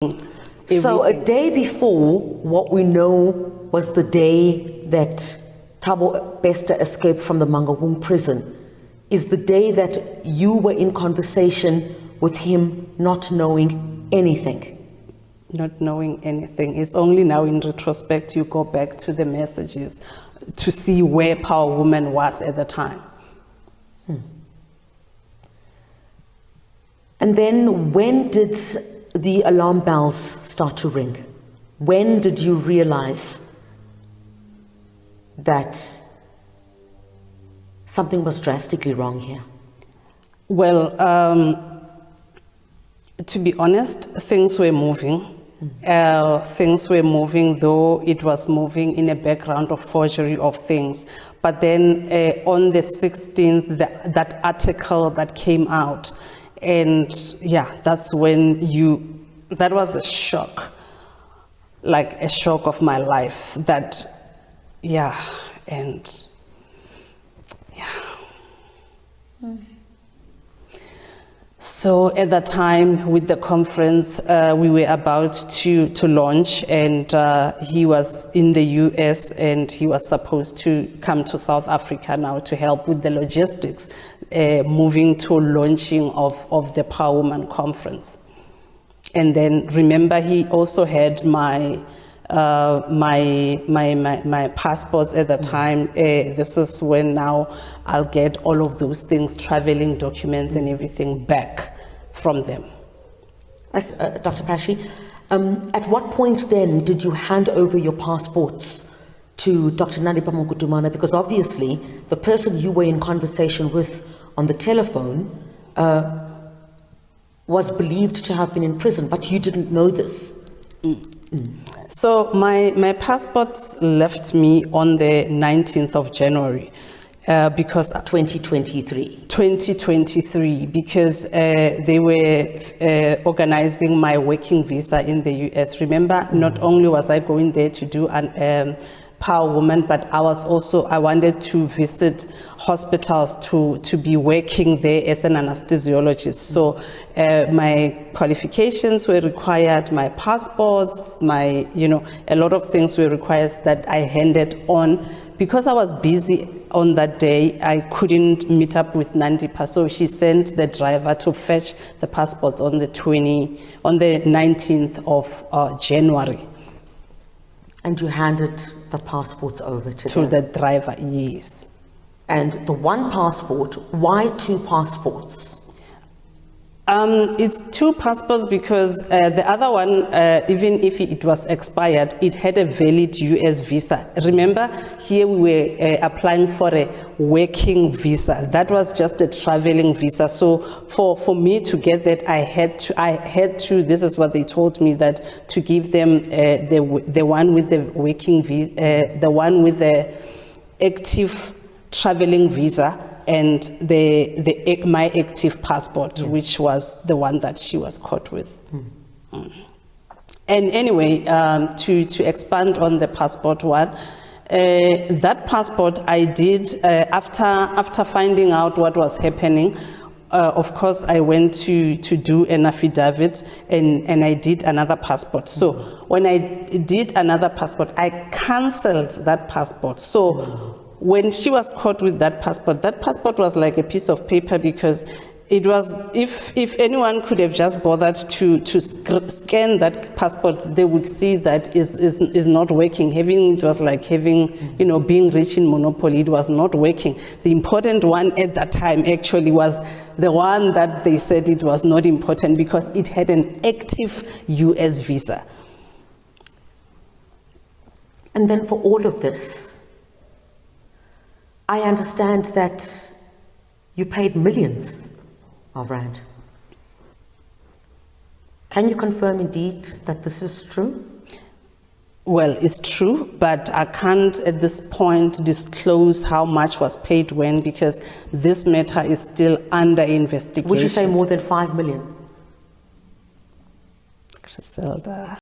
So a day before, what we know was the day that Thabo Bester escaped from the Mangaung prison, is the day that you were in conversation with him not knowing anything. Not knowing anything. It's only now in retrospect you go back to the messages to see where Power Woman was at the time. And then when did the alarm bells start to ring? When did you realize that something was drastically wrong here? Well, to be honest, things were moving. Things were moving, though it was moving in a background of forgery of things. But then on the 16th, that article that came out, and yeah, that's when that was a shock, like a shock of my life, that, yeah, and yeah. So at that time with the conference, we were about to launch, and he was in the US and he was supposed to come to South Africa now to help with the logistics, moving to launching of the Power Woman conference. And then remember, he also had my passports at the time. This is when now I'll get all of those things, traveling documents and everything back from them. Dr. Phashy, at what point then did you hand over your passports to Dr. Nandipha? Because obviously the person you were in conversation with on the telephone was believed to have been in prison, but you didn't know this. So my passports left me on the 19th of January because 2023. 2023, because they were organizing my working visa in the US. Remember, not only was I going there to do an Power Woman, but I wanted to visit hospitals to be working there as an anesthesiologist. So my qualifications were required, my passports, a lot of things were required that I handed on. Because I was busy on that day, I couldn't meet up with Nandipha, so she sent the driver to fetch the passports on the 19th of January. And you handed the passports over to the driver, yes. And the one passport, why two passports? It's two passports because the other one, even if it was expired, it had a valid US visa. Remember, here we were applying for a working visa. That was just a traveling visa. So for me to get that, I had to, this is what they told me, that to give them the one with the working visa, the one with the active traveling visa, and my active passport, which was the one that she was caught with. And anyway, to expand on the passport one, that passport I did after finding out what was happening. Of course, I went to do an affidavit, and I did another passport. So when I did another passport, I cancelled that passport. So when she was caught with that passport was like a piece of paper, because it was, if anyone could have just bothered to scan that passport, they would see that is not working. It was like having, being rich in Monopoly. It was not working. The important one at that time actually was the one that they said it was not important because it had an active US visa. And then for all of this, I understand that you paid millions of rand. Can you confirm indeed that this is true? Well, it's true, but I can't at this point disclose how much was paid when, because this matter is still under investigation. Would you say more than 5 million? Griselda.